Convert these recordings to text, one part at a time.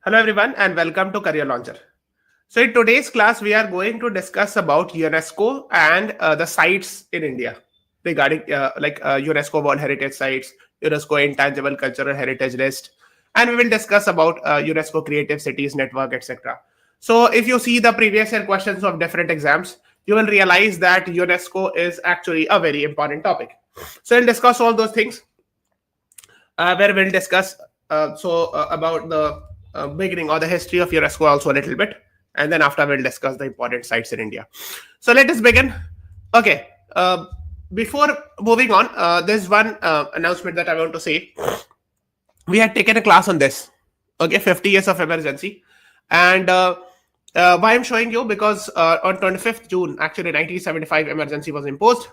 Hello everyone and welcome to Career Launcher. So in today's class, we are going to discuss about UNESCO and the sites in India regarding UNESCO World Heritage Sites, UNESCO Intangible Cultural Heritage List, and we will discuss about UNESCO Creative Cities Network, etc. So if you see the previous year questions of different exams, you will realize that UNESCO is actually a very important topic. So we'll discuss all those things where we'll discuss about the beginning or the history of UNESCO also a little bit, and then after we'll discuss the important sites in India. So let us begin. Okay, before moving on, there's one announcement that I want to say. We had taken a class on this, okay, 50 years of emergency, and why I'm showing you, because on 25th June, actually 1975 emergency was imposed.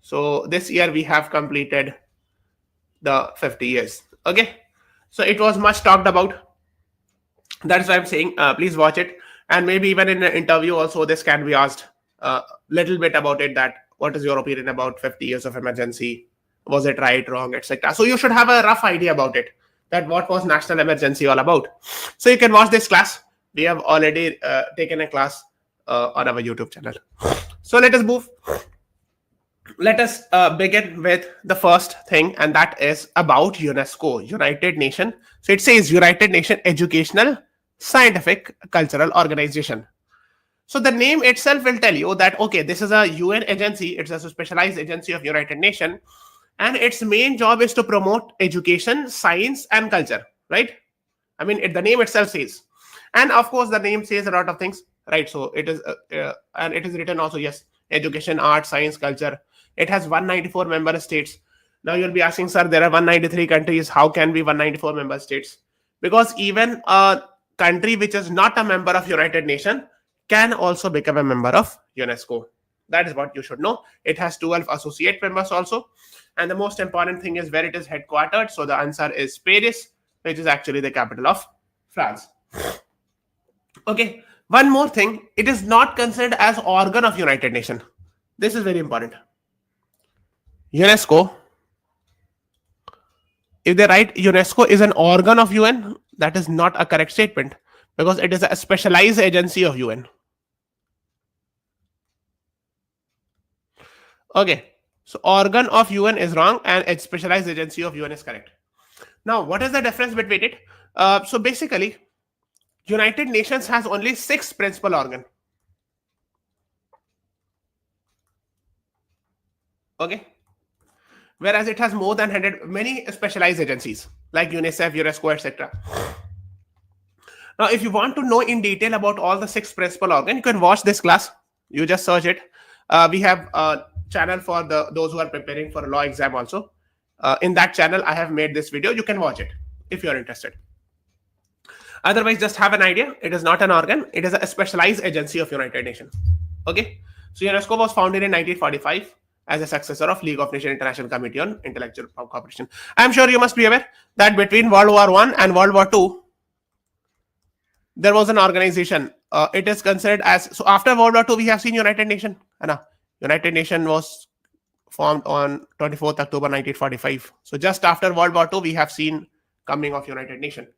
So this year we have completed the 50 years. Okay, so it was much talked about. That's why I'm saying please watch it, and maybe even in an interview also this can be asked a little bit about it, that what is your opinion about 50 years of emergency, was it right, wrong, etc. So you should have a rough idea about it, that what was national emergency all about. So you can watch this class. We have already taken a class on our YouTube channel. So let us move. Let us begin with the first thing, and that is about UNESCO, United Nations. So it says United Nations Educational, Scientific, Cultural Organization. So the name itself will tell you that, okay, this is a UN agency. It's a specialized agency of United Nations, and its main job is to promote education, science, and culture, right? I mean, the name itself says. And of course, the name says a lot of things, right? So it is, and it is written also, yes, education, art, science, culture. It has 194 member states. Now you'll be asking, sir, there are 193 countries. How can be 194 member states? Because even a country which is not a member of United Nations can also become a member of UNESCO. That is what you should know. It has 12 associate members also. And the most important thing is where it is headquartered. So the answer is Paris, which is actually the capital of France. Okay, one more thing. It is not considered as organ of United Nations. This is very important. UNESCO, if they write UNESCO is an organ of UN, that is not a correct statement, because it is a specialized agency of UN. Okay, so organ of UN is wrong and a specialized agency of UN is correct. Now, what is the difference between it? So basically, United Nations has only 6 principal organs. Okay, whereas it has more than 100 many specialized agencies like UNICEF, UNESCO, etc. Now, if you want to know in detail about all the 6 principal organs, you can watch this class. You just search it. We have a channel for those who are preparing for a law exam also. In that channel, I have made this video. You can watch it if you are interested. Otherwise, just have an idea. It is not an organ. It is a specialized agency of United Nations. Okay. So UNESCO was founded in 1945 as a successor of League of Nations International Committee on Intellectual Cooperation. I'm sure you must be aware that between World War I and World War II, there was an organization. It is considered as, so after World War II, we have seen United Nations. United Nations was formed on 24th October 1945. So just after World War II, we have seen coming of United Nations.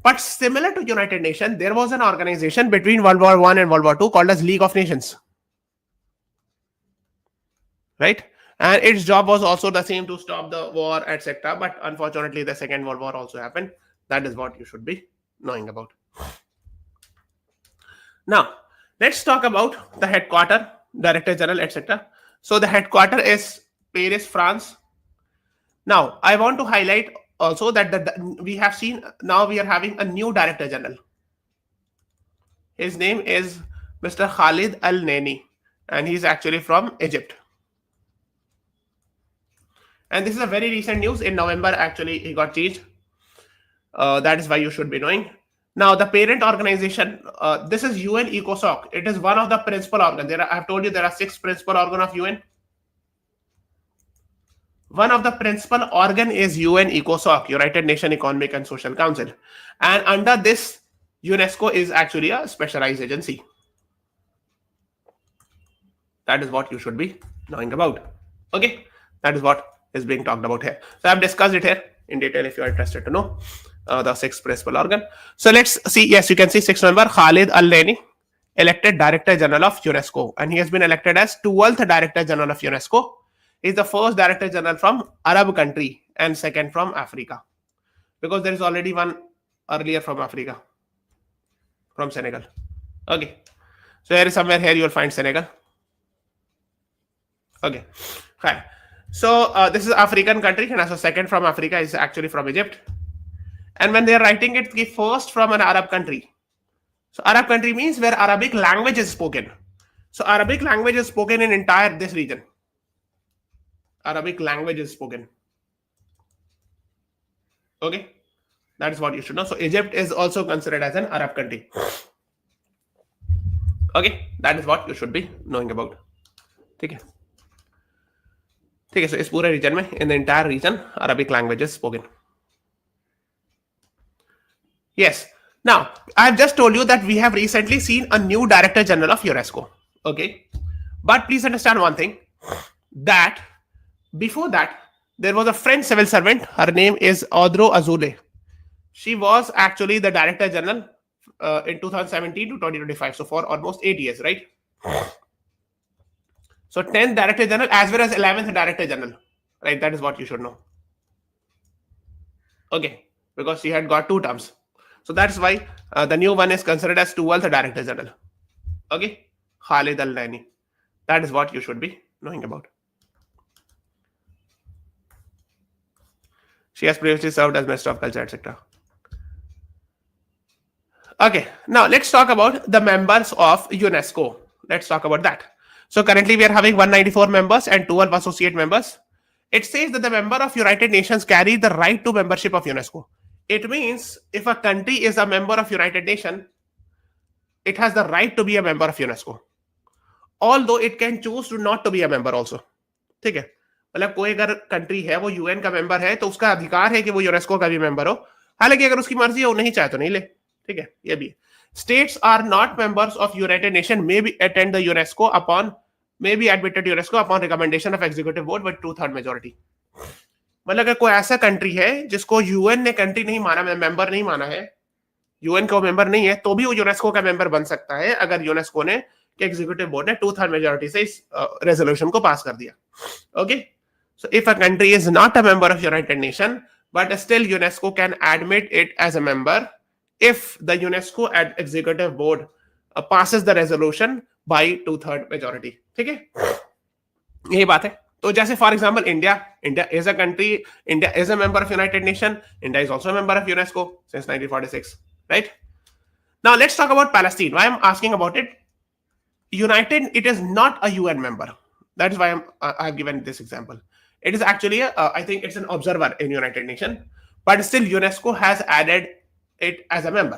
But similar to United Nations, there was an organization between World War I and World War II called as League of Nations. Right? And its job was also the same, to stop the war, etc. But unfortunately, the Second World War also happened. That is what you should be knowing about. Now, let's talk about the headquarters, Director General, etc. So the headquarters is Paris, France. Now, I want to highlight also that we have seen, now we are having a new Director General. His name is Mr. Khalid Al-Nani, and he's actually from Egypt. And this is a very recent news. In November, actually, he got changed. That is why you should be knowing. Now, the parent organization, this is UN ECOSOC. It is one of the principal organs. I have told you there are 6 principal organs of UN. One of the principal organ is UN ECOSOC, United Nations Economic and Social Council. And under this, UNESCO is actually a specialized agency. That is what you should be knowing about. Okay, that is what is being talked about here. So I've discussed it here in detail if you are interested to know. the sixth principal organ. So let's see. Yes, you can see sixth member Khalid Al-Laini, elected Director General of UNESCO, and he has been elected as 12th Director General of UNESCO. He is the first Director General from Arab country and second from Africa, because there is already one earlier from Africa, from Senegal. Okay, so here is somewhere here you will find Senegal. Okay, fine. So this is African country, and also second from Africa is actually from Egypt. And when they are writing it, the first from an Arab country. So Arab country means where Arabic language is spoken. So Arabic language is spoken in entire this region. Arabic language is spoken. Okay, that is what you should know. So Egypt is also considered as an Arab country. Okay, that is what you should be knowing about. Okay. ठीक है, so इस पूरे reason में in the entire region Arabic language is spoken. Yes. Now, I have just told you that we have recently seen a new Director General of UNESCO. Okay. But please understand one thing, that before that, there was a French civil servant. Her name is Audrey Azoulay. She was actually the Director General in 2017 to 2025. So for almost 8 years, right? So 10th Director General as well as 11th Director General, right? That is what you should know. Okay, because she had got 2 terms. So that's why the new one is considered as 12th Director General. Okay, Khalid Al-Laini. That is what you should be knowing about. She has previously served as Minister of Culture, etc. Okay, now let's talk about the members of UNESCO. Let's talk about that. So currently we are having 194 members and 12 associate members. It says that the member of United Nations carry the right to membership of UNESCO. It means if a country is a member of United Nations, it has the right to be a member of UNESCO. Although it can choose to not to be a member also. ठीक है, मतलब कोई अगर country है वो UN का member है तो उसका अधिकार है कि वो यूनेस्को का भी मेंबर हो, हालांकि अगर उसकी मर्जी है वो नहीं चाहे तो नहीं ले. ठीक है, ये भी. States are not members of United Nations may be attend the UNESCO upon may be admitted UNESCO upon recommendation of executive board with 2/3 majority. मतलब अगर कोई ऐसा कंट्री है जिसको यूएन ने कंट्री नहीं माना, मेंबर नहीं माना है, यूएन का मेंबर नहीं है, तो भी वो यूनेस्को का मेंबर बन सकता है अगर यूनेस्को ने कि एग्जीक्यूटिव बोर्ड ने 2/3 मेजॉरिटी से इस रेजोल्यूशन को पास कर दिया. Okay, so if a country is not a member of United nation but still UNESCO can admit it as a member if the UNESCO executive board passes the resolution by 2/3 majority. ठीक है, यही बात है. तो जैसे for example India is a country, India is a member of United nation, India is also a member of UNESCO since 1946, right? Now let's talk about Palestine. Why I am asking about it? United, it is not a UN member. That is why I have given this example. It is actually I think it's an observer in United Nations, but still UNESCO has added it as a member.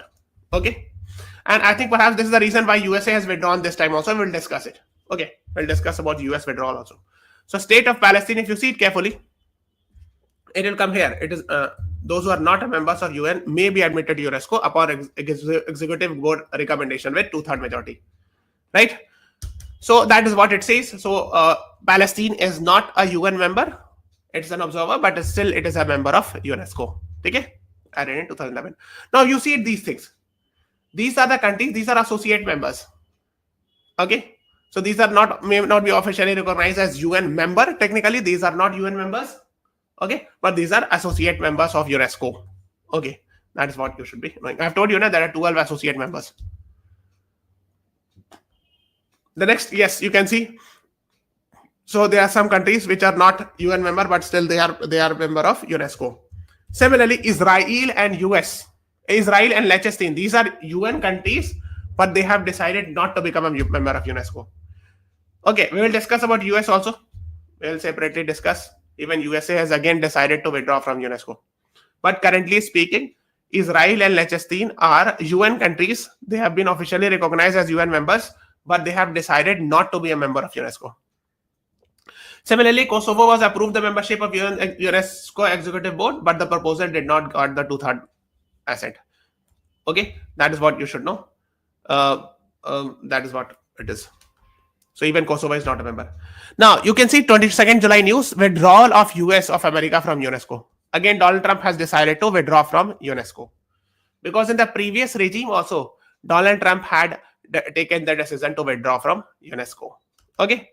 Okay, and I think perhaps this is the reason why USA has withdrawn this time also. We'll discuss it. Okay, we'll discuss about US withdrawal also. So state of Palestine, if you see it carefully, it will come here. It is those who are not members of UN may be admitted to UNESCO upon executive board recommendation with 2/3 majority, right? So that is what it says. So Palestine is not a UN member. It's an observer, but still it is a member of UNESCO. Okay, added in 2011. Now you see these things. These are the countries. These are associate members. Okay, so these are may not be officially recognized as UN member. Technically, these are not UN members. Okay, but these are associate members of UNESCO. Okay, that is what you should be knowing. I've told you now there are 12 associate members. The next, yes, you can see. So there are some countries which are not UN member, but still they are member of UNESCO. Similarly, Israel and US, Israel and Liechtenstein, these are UN countries, but they have decided not to become a member of UNESCO. Okay, we will discuss about US also. We will separately discuss. Even USA has again decided to withdraw from UNESCO. But currently speaking, Israel and Liechtenstein are UN countries. They have been officially recognized as UN members, but they have decided not to be a member of UNESCO. Similarly, Kosovo was approved the membership of UNESCO Executive Board, but the proposal did not got the 2/3 assent. Okay, that is what you should know. That is what it is. So even Kosovo is not a member. Now you can see 22nd July news, withdrawal of US of America from UNESCO. again Donald Trump has decided to withdraw from UNESCO. Because in the previous regime also, Donald Trump had taken the decision to withdraw from UNESCO. Okay.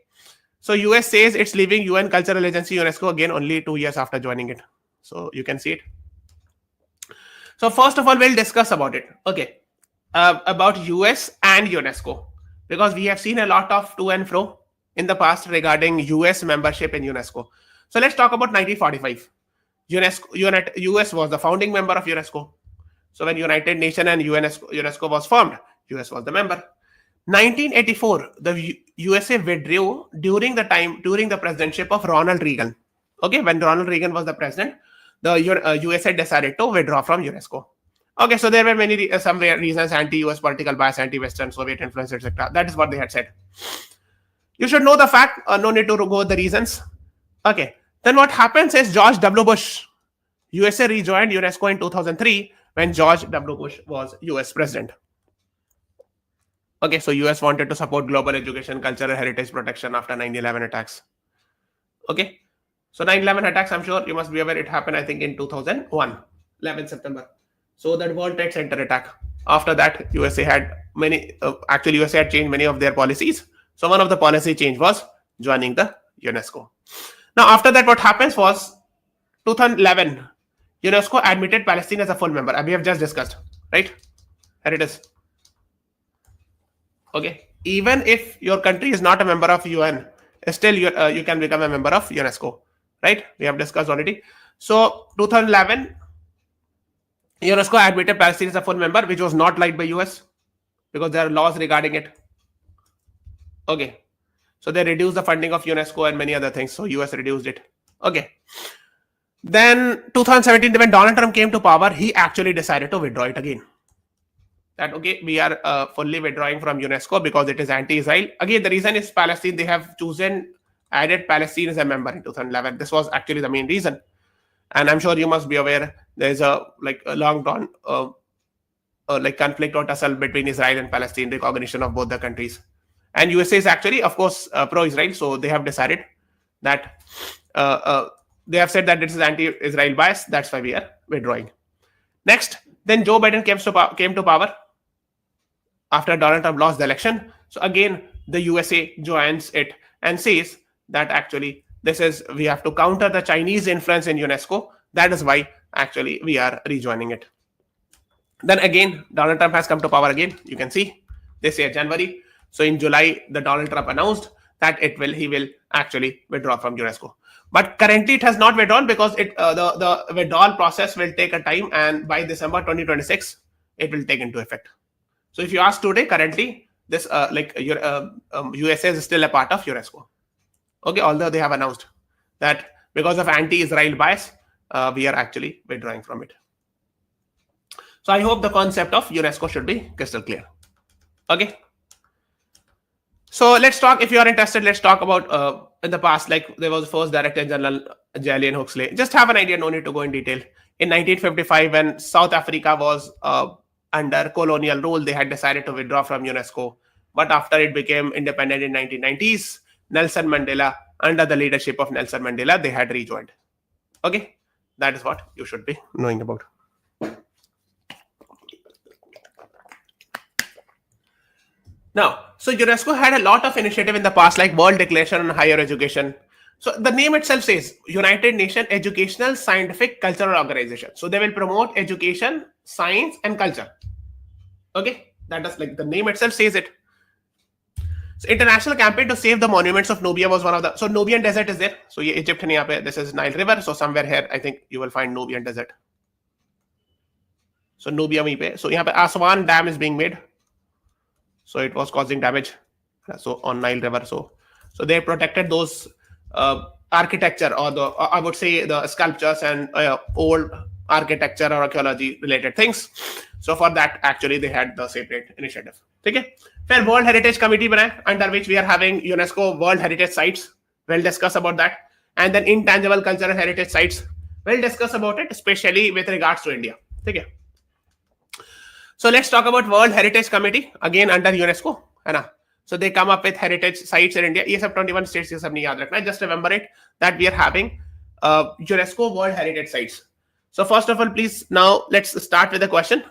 So US says it's leaving UN Cultural Agency UNESCO again only 2 years after joining it. So you can see it. So first of all, we'll discuss about it. Okay. About US and UNESCO. Because we have seen a lot of to and fro in the past regarding US membership in UNESCO. So let's talk about 1945. US was the founding member of UNESCO. So when United Nations and UNESCO was formed, US was the member. 1984, the USA withdrew during the presidency of Ronald Reagan. Okay, when Ronald Reagan was the president, the USA decided to withdraw from UNESCO. Okay, so there were many some reasons: anti-US political bias, anti-Western, Soviet influence, etc. That is what they had said. You should know the fact. No need to go the reasons. Okay, then what happens is George W. Bush, USA rejoined UNESCO in 2003 when George W. Bush was US president. Okay, so US wanted to support global education, cultural heritage protection after 9/11 attacks. Okay, so 9/11 attacks, I'm sure you must be aware, it happened, I think, in 2001, 11 September. So that World Trade Center attack. After that, USA had USA had changed many of their policies. So one of the policy change was joining the UNESCO. Now, after that, what happens was 2011, UNESCO admitted Palestine as a full member. We have just discussed, right? Here it is. Okay, even if your country is not a member of UN, still you can become a member of UNESCO, right? We have discussed already. So 2011, UNESCO admitted Palestine as a full member, which was not liked by US because there are laws regarding it. Okay, so they reduced the funding of UNESCO and many other things. So US reduced it. Okay. Then 2017, when Donald Trump came to power, he actually decided to withdraw it again. That okay, we are fully withdrawing from UNESCO because it is anti-Israel. Again, the reason is Palestine. They have added Palestine as a member in 2011. This was actually the main reason. And I'm sure you must be aware there is a long drawn conflict or tussle between Israel and Palestine, recognition of both the countries. And USA is actually, of course, pro-Israel. So they have decided that they have said that this is anti-Israel bias. That's why we are withdrawing. Next, then Joe Biden came to power after Donald Trump lost the election. So again, the USA joins it and says that actually we have to counter the Chinese influence in UNESCO. That is why actually we are rejoining it. Then again, Donald Trump has come to power again. You can see this year, January. So in July, the Donald Trump announced that he will actually withdraw from UNESCO. But currently it has not withdrawn because the withdrawal process will take a time, and by December 2026, it will take into effect. So if you ask today, currently this USA is still a part of UNESCO. Okay, although they have announced that because of anti-Israel bias, we are actually withdrawing from it. So I hope the concept of UNESCO should be crystal clear. Okay. So let's talk, if you are interested, let's talk about in the past, like there was first Director General Julian Huxley. Just have an idea, no need to go in detail. In 1955, when South Africa was under colonial rule, they had decided to withdraw from UNESCO. But after it became independent in 1990s, Nelson Mandela, under the leadership of Nelson Mandela, they had rejoined. Okay, that is what you should be knowing about. Now, so UNESCO had a lot of initiative in the past, like World Declaration on Higher Education. So the name itself says United Nations Educational, Scientific, Cultural Organization. So they will promote education, science, and culture. Okay, that is like the name itself says it. So international campaign to save the monuments of Nubia was one of the. So Nubian Desert is there. So Egypt, this is Nile River. So somewhere here, I think you will find Nubian Desert. So Nubia mein pe. So here Aswan Dam is being made. So it was causing damage. So on Nile River. So they protected those architecture, or I would say the sculptures and old architecture or archaeology related things. So for that, actually, they had the separate initiative. Okay. Fair World Heritage Committee banaya, under which we are having UNESCO World Heritage Sites. We'll discuss about that. And then intangible cultural heritage sites. We'll discuss about it, especially with regards to India. Okay. So let's talk about World Heritage Committee, again under UNESCO. So they come up with heritage sites in India. Ye sab 21 states, ye sab nahi yaad rakhna. Just remember it that we are having UNESCO World Heritage Sites. So first of all, please now let's start with the question.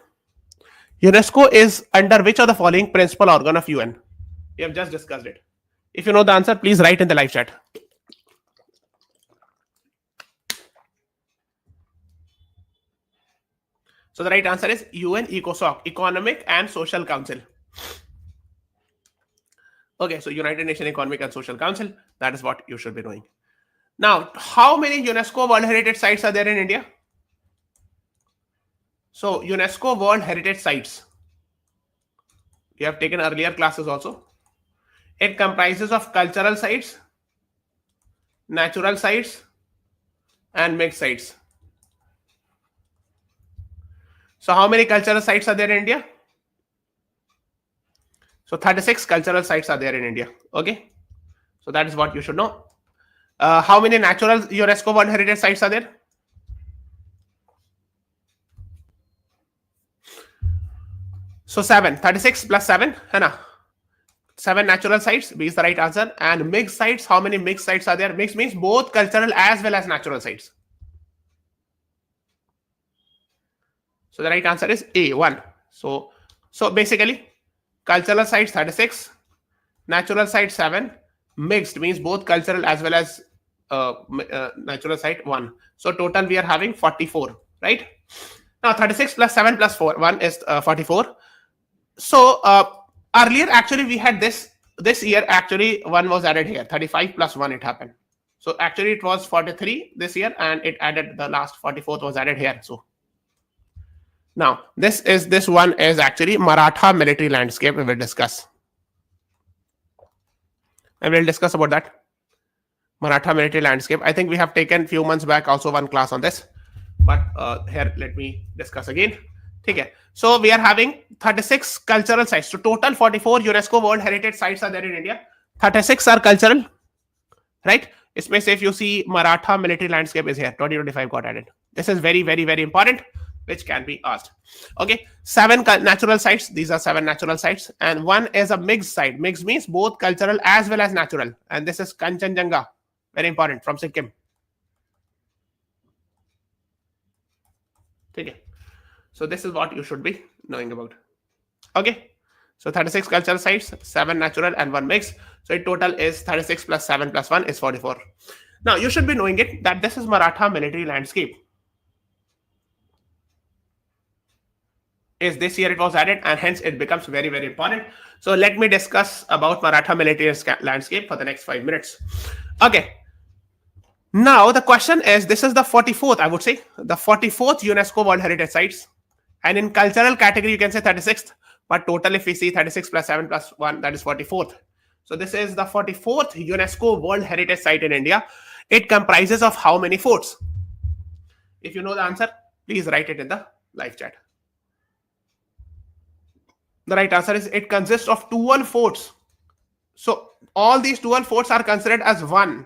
UNESCO is under which of the following principal organ of UN? We have just discussed it. If you know the answer, please write in the live chat. So the right answer is UN ECOSOC, Economic and Social Council. Okay, so United Nations Economic and Social Council, that is what you should be knowing. Now, how many UNESCO World Heritage Sites are there in India? So UNESCO World Heritage Sites, you have taken earlier classes also. It comprises of cultural sites, natural sites, and mixed sites. So how many cultural sites are there in India? So 36 cultural sites are there in India. Okay, so that is what you should know. How many natural UNESCO World Heritage Sites are there? So 7, 36 plus 7, है ना? 7 natural sites, B is the right answer. And mixed sites, how many mixed sites are there? Mixed means both cultural as well as natural sites. So the right answer is A, 1. So basically, cultural sites 36, natural sites 7, mixed means both cultural as well as natural site 1. So total we are having 44, right? Now 36 plus 7 plus 4, 1 is 44. So earlier actually we had this year actually 1 was added here, 35 plus 1 it happened. So actually it was 43 this year and it added the last 44th was added here. So now this one is actually Maratha military landscape. We will discuss. I will discuss about that. Maratha military landscape. I think we have taken few months back also one class on this, but here let me discuss again. Okay. So we are having 36 cultural sites. So total 44 UNESCO World Heritage Sites are there in India. 36 are cultural, right? Isme se if you see Maratha military landscape is here. 2025 got added. This is very, very, very important, which can be asked. Okay, 7 natural sites. These are 7 natural sites, and 1 is a mixed site. Mixed means both cultural as well as natural. And this is Kanchenjunga, very important, from Sikkim. Okay, so this is what you should be knowing about. Okay, so 36 cultural sites, 7 natural, and 1 mixed. So it total is 36 plus 7 plus 1 is 44. Now you should be knowing it that this is Maratha military landscape. Is this year it was added, and hence it becomes very, very important. So let me discuss about Maratha military landscape for the next 5 minutes. Okay. Now the question is, this is the 44th, I would say, the 44th UNESCO World Heritage Sites. And in cultural category, you can say 36th, but total if we see 36 plus 7 plus 1, that is 44th. So this is the 44th UNESCO World Heritage Site in India. It comprises of how many forts? If you know the answer, please write it in the live chat. The right answer is it consists of 12 forts. So all these 12 forts are considered as one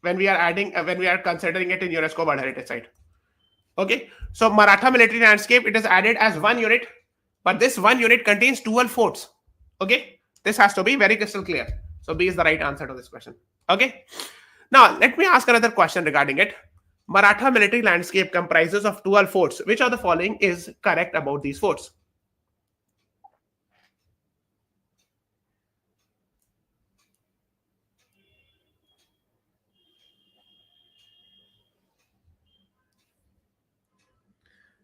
when we are considering it in UNESCO World Heritage Site. Okay, so Maratha military landscape, it is added as 1 unit, but this 1 unit contains 12 forts. Okay, this has to be very crystal clear. So B is the right answer to this question. Okay, now let me ask another question regarding it. Maratha military landscape comprises of 12 forts. Which of the following is correct about these forts?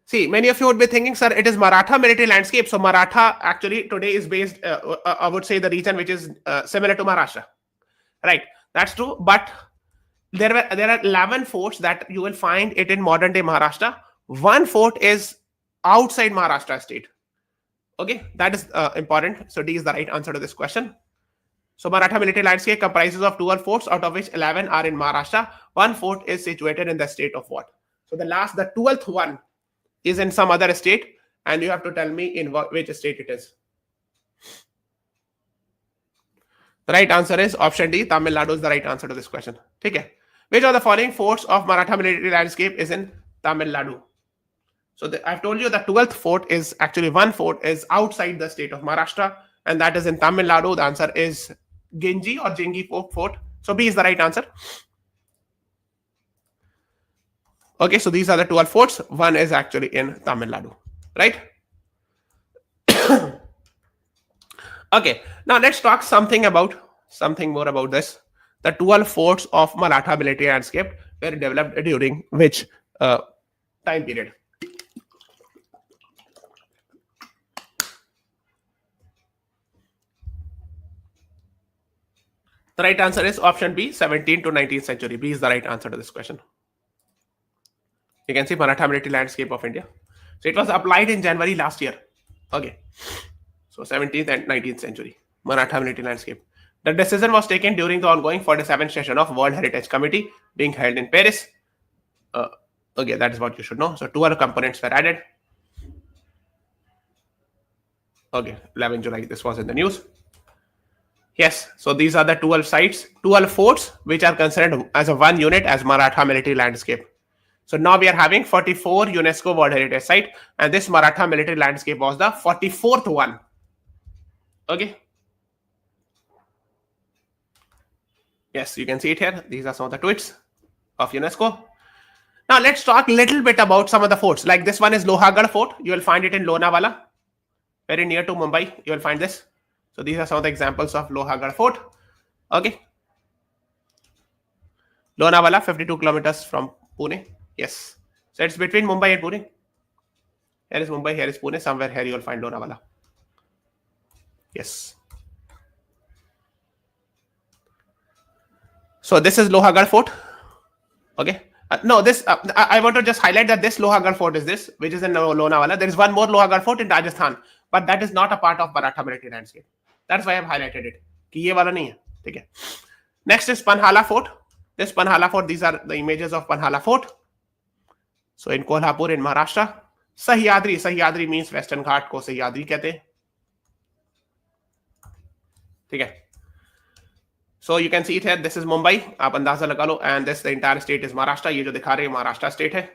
See, many of you would be thinking, sir, it is Maratha military landscape. So Maratha actually today is based, I would say, the region which is similar to Maharashtra. Right, that's true. But there are 11 forts that you will find it in modern day Maharashtra. 1 fort is outside Maharashtra state. Okay, that is important. So D is the right answer to this question. So Maratha military landscape comprises of 12 forts, out of which 11 are in Maharashtra. 1 fort is situated in the state of what? So the 12th one is in some other state, and you have to tell me in which state it is. The right answer is option D. Tamil Nadu is the right answer to this question. Okay. Which of the following forts of Maratha military landscape is in Tamil Nadu? So I've told you the 12th fort is actually 1 fort is outside the state of Maharashtra, and that is in Tamil Nadu. The answer is Ginji or Jingi Fort. So B is the right answer. Okay, so these are the 12 forts. One is actually in Tamil Nadu, right? Okay, now let's talk something more about this. The 12 forts of Maratha military landscape were developed during which time period? The right answer is option B, 17th to 19th century. B is the right answer to this question. You can see Maratha military landscape of India. So it was applied in January last year. Okay. So 17th and 19th century, Maratha military landscape. The decision was taken during the ongoing 47th session of World Heritage Committee being held in Paris. Okay, that is what you should know. So 12 components were added. Okay, 11 July, this was in the news. Yes, so these are the 12 sites, 12 forts, which are considered as a one unit as Maratha military landscape. So now we are having 44 UNESCO World Heritage Site, and this Maratha military landscape was the 44th one. Okay. Yes, you can see it here. These are some of the tweets of UNESCO. Now let's talk a little bit about some of the forts. Like this one is Lohagarh Fort. You will find it in Lonavala, very near to Mumbai. You will find this. So these are some of the examples of Lohagarh Fort. Okay. Lonavala, 52 kilometers from Pune. Yes. So it's between Mumbai and Pune. Here is Mumbai, here is Pune. Somewhere here you will find Lonavala. Yes. So this is Lohagarh Fort. Okay. No, this I want to just highlight that this Lohagarh Fort is this, which is in Lonavala. There is one more Lohagarh Fort in Rajasthan, but that is not a part of Maratha military landscape. That's why I have highlighted it. कि ये वाला नहीं है, ठीक है. Next is Panhala Fort. This Panhala Fort, these are the images of Panhala Fort. So in Kolhapur in Maharashtra. Sahyadri means Western Ghat को Sahyadri कहते हैं. ठीक है. So you can see it here. This is Mumbai. आप अंदाजा लगा लो. And this the entire state is Maharashtra. ये जो दिखा रहे हैं Maharashtra state है.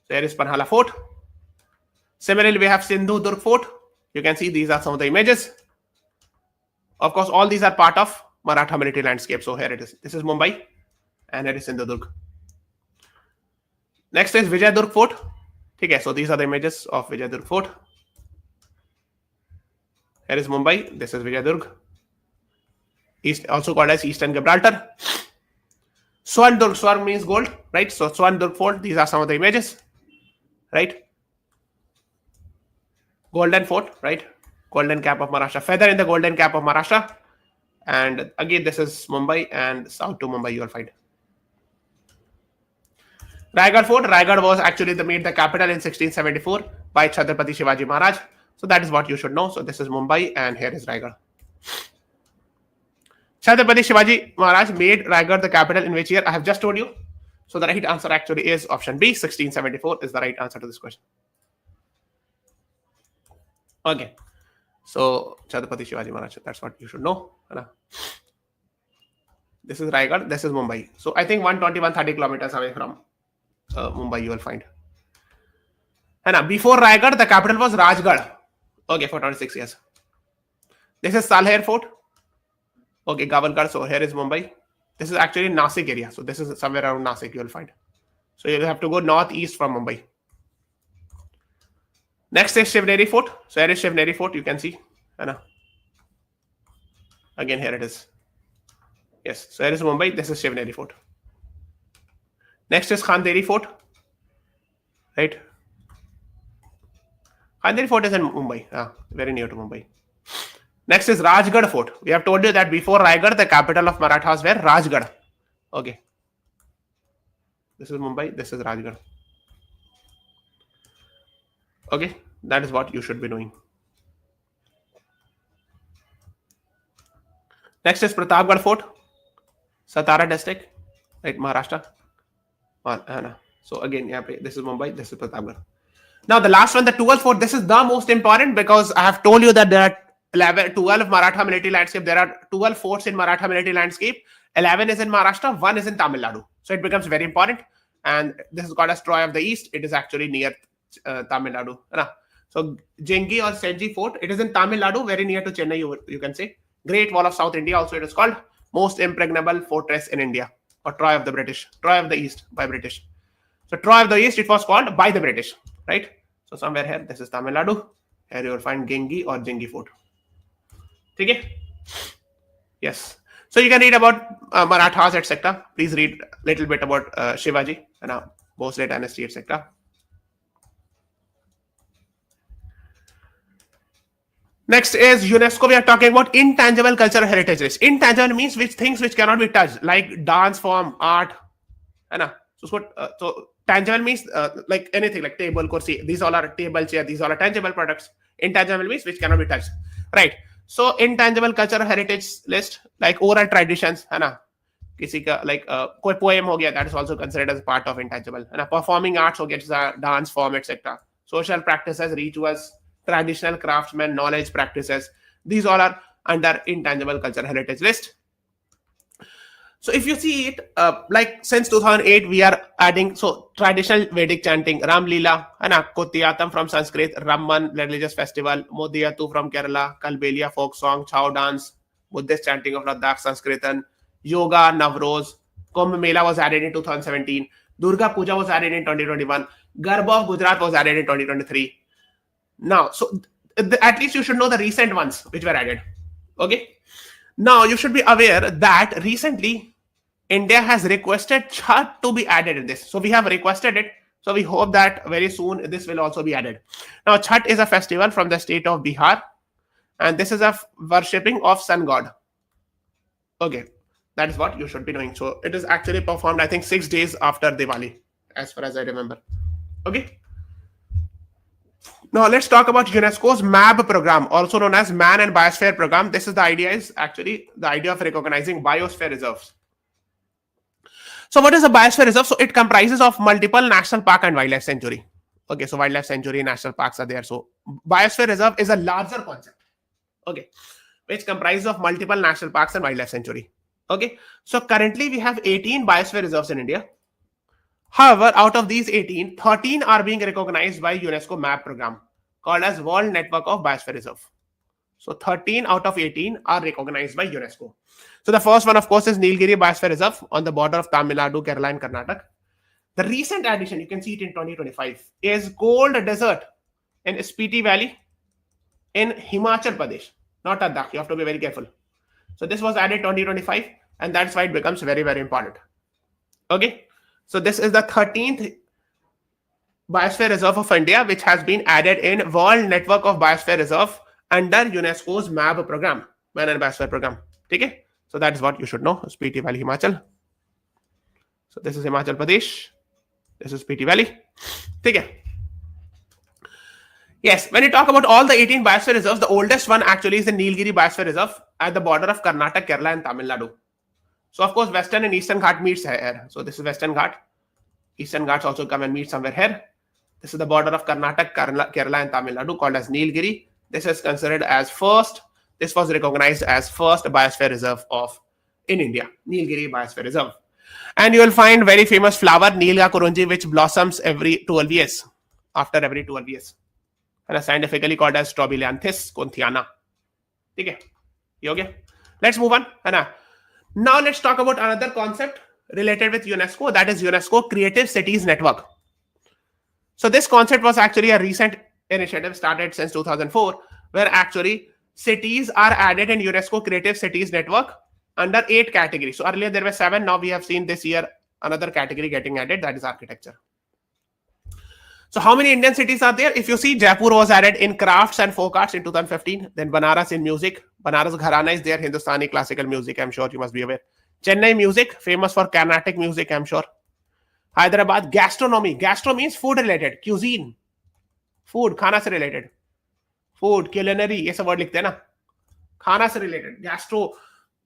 So here is Panhala Fort. Similarly, we have Sindhu Durg Fort. You can see these are some of the images. Of course, all these are part of Maratha military landscape. So here it is. This is Mumbai, and here is Sindhu Durg. Next is Vijayadurg Fort. Okay, so these are the images of Vijayadurg Fort. Here is Mumbai. This is Vijayadurg. East, also called as Eastern Gibraltar. Swarndurg, Swarn means gold, right? So Swarndurg Fort, these are some of the images, right? Golden Fort, right? Golden cap of Maharashtra. Feather in the golden cap of Maharashtra. And again, this is Mumbai, and south to Mumbai you will find. Raigad Fort. Raigad was actually made the capital in 1674 by Chhatrapati Shivaji Maharaj. So that is what you should know. So this is Mumbai, and here is Raigad. Chhatrapati Shivaji Maharaj made Raigad the capital in which year? I have just told you. So the right answer actually is option B. 1674 is the right answer to this question. Okay. So Chhatrapati Shivaji Maharaj, that's what you should know. This is Raigad, this is Mumbai. So I think 120-130 kilometers away from Mumbai you will find. And before Raigad, the capital was Rajgarh. Okay, for 26 years. This is Salher Fort. Okay, Gavalgarh. So here is Mumbai. This is actually Nasik area. So this is somewhere around Nasik you will find. So you will have to go northeast from Mumbai. Next is Shivneri Fort. So here is Shivneri Fort. You can see. Again, here it is. Yes. So here is Mumbai. This is Shivneri Fort. Next is Khanderi Fort. Right. Khanderi Fort is in Mumbai. Very near to Mumbai. Next is Rajgarh Fort. We have told you that before Raigad, the capital of Marathas were Rajgarh. Okay. This is Mumbai. This is Rajgarh. Okay. That is what you should be doing. Next is Pratapgarh Fort. Satara district. Right, Maharashtra. So again, this is Mumbai. This is Pratapgarh. Now the last one, the 12th fort. This is the most important because I have told you that there are 12 Maratha military landscape. There are 12 forts in Maratha military landscape. 11 is in Maharashtra. 1 is in Tamil Nadu. So it becomes very important. And this is called as Troy of the East. It is actually near Tamil Nadu. So Jengi or Senji Fort. It is in Tamil Nadu, very near to Chennai. You can say Great Wall of South India. Also, it is called most impregnable fortress in India, or Troy of the British, Troy of the East by British. So Troy of the East, it was called by the British, right? So somewhere here, this is Tamil Nadu. Here you will find Gengi or Jingi fort. Okay? Yes. So you can read about Marathas, etc. Please read a little bit about Shivaji and Bhosle dynasty, etc. Next is UNESCO. We are talking about intangible cultural heritage list. Intangible means things which cannot be touched, like dance form, art. So tangible means like anything, like table, kursi. These all are table, chair. These all are tangible products. Intangible means which cannot be touched, right? So intangible cultural heritage list, like oral traditions, है ना? किसी का like कोई poem हो गया, that is also considered as part of intangible. है ना? Performing arts हो गया, dance form, etc. Social practices, rituals, traditional craftsmen, knowledge practices. These all are under intangible cultural heritage list. So if you see it, like since 2008, we are adding so traditional Vedic chanting, Ram Leela, Kutiyatam from Sanskrit, Ramman religious festival, Modiyatu from Kerala, Kalbelia folk song, Chow dance, Buddhist chanting of Ladakh, Sanskritan, Yoga, Navroz, Kumbh Mela was added in 2017, Durga Puja was added in 2021, Garba of Gujarat was added in 2023. Now, so at least you should know the recent ones which were added. Okay. Now you should be aware that recently India has requested Chhat to be added in this. So we have requested it. So we hope that very soon this will also be added. Now Chhat is a festival from the state of Bihar, and this is a worshipping of sun god. Okay, that is what you should be knowing. So it is actually performed, I think, 6 days after Diwali, as far as I remember. Okay. Now let's talk about UNESCO's MAB program, also known as Man and Biosphere program. This is the idea of recognizing biosphere reserves. So what is a biosphere reserve? So it comprises of multiple national park and wildlife sanctuary. Okay, so wildlife sanctuary, national parks are there. So biosphere reserve is a larger concept. Okay, which comprises of multiple national parks and wildlife sanctuary. Okay, so currently we have 18 biosphere reserves in India. However, out of these 18, 13 are being recognized by UNESCO MAP program called as World Network of Biosphere Reserve. So 13 out of 18 are recognized by UNESCO. So the first one, of course, is Nilgiri Biosphere Reserve on the border of Tamil Nadu, Kerala and Karnataka. The recent addition, you can see it in 2025, is Gold Desert in Spiti Valley in Himachal Pradesh, not Ladakh. You have to be very careful. So this was added 2025, and that's why it becomes very, very important. Okay. So this is the 13th Biosphere Reserve of India, which has been added in World Network of Biosphere Reserve under UNESCO's MAB program, Man and Biosphere program. Okay? So that is what you should know. Spiti Valley, Himachal. So this is Himachal Pradesh. This is Spiti Valley. Okay. Yes, when you talk about all the 18 biosphere reserves, the oldest one actually is the Nilgiri Biosphere Reserve at the border of Karnataka, Kerala and Tamil Nadu. So of course, Western and Eastern Ghat meets here. So this is Western Ghat. Eastern Ghats also come and meet somewhere here. This is the border of Karnataka, Kerala and Tamil Nadu called as Nilgiri. This is considered as first. This was recognized as first biosphere reserve in India, Nilgiri Biosphere Reserve. And you will find very famous flower, Nilga Kurunji, which blossoms every 12 years, after every 12 years. And scientifically called as Strobilanthes kunthiana. Okay. Okay. Let's move on. Now let's talk about another concept related with UNESCO, that is UNESCO Creative Cities Network. So this concept was actually a recent initiative started since 2004, where actually cities are added in UNESCO Creative Cities Network under 8 categories. So earlier there were 7, now we have seen this year another category getting added, that is architecture. So how many Indian cities are there? If you see, Jaipur was added in crafts and folk arts in 2015, then Banaras in music. Banaras Gharana is there, Hindustani classical music, I'm sure you must be aware. Chennai music, famous for Carnatic music, I'm sure. Hyderabad, gastronomy. Gastro means food related, cuisine. Food, खाना से related. Food, culinary, ये सब word लिखते हैं ना. खाना से related. Gastro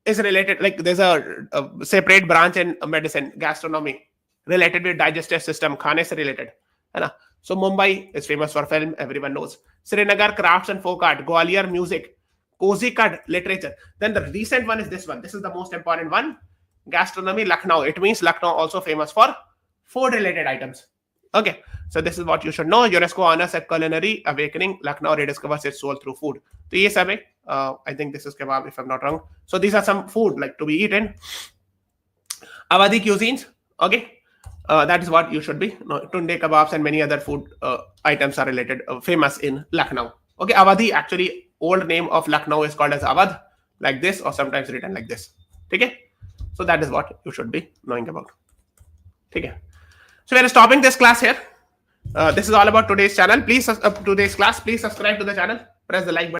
is related, like there's a separate branch in medicine, gastronomy, related with digestive system, खाने से related. है ना. So Mumbai is famous for film, everyone knows. Srinagar, crafts and folk art. Gwalior, music. Kozhikode, literature. Then the recent one is this one. This is the most important one. Gastronomy, Lucknow. It means Lucknow also famous for food-related items. Okay, so this is what you should know. UNESCO honors a culinary awakening. Lucknow rediscovers its soul through food. So ye sab hai. I think this is kebab, if I'm not wrong. So these are some food like to be eaten. Awadhi cuisines. Okay. That is what you should be. Tunde kebabs and many other food items are related, famous in Lucknow. Okay, Awadhi, actually old name of Lucknow is called as Awadh, like this, or sometimes written like this. Okay, so that is what you should be knowing about. Okay, so we are stopping this class here. This is all about today's channel. Please, today's class. Please subscribe to the channel. Press the like button.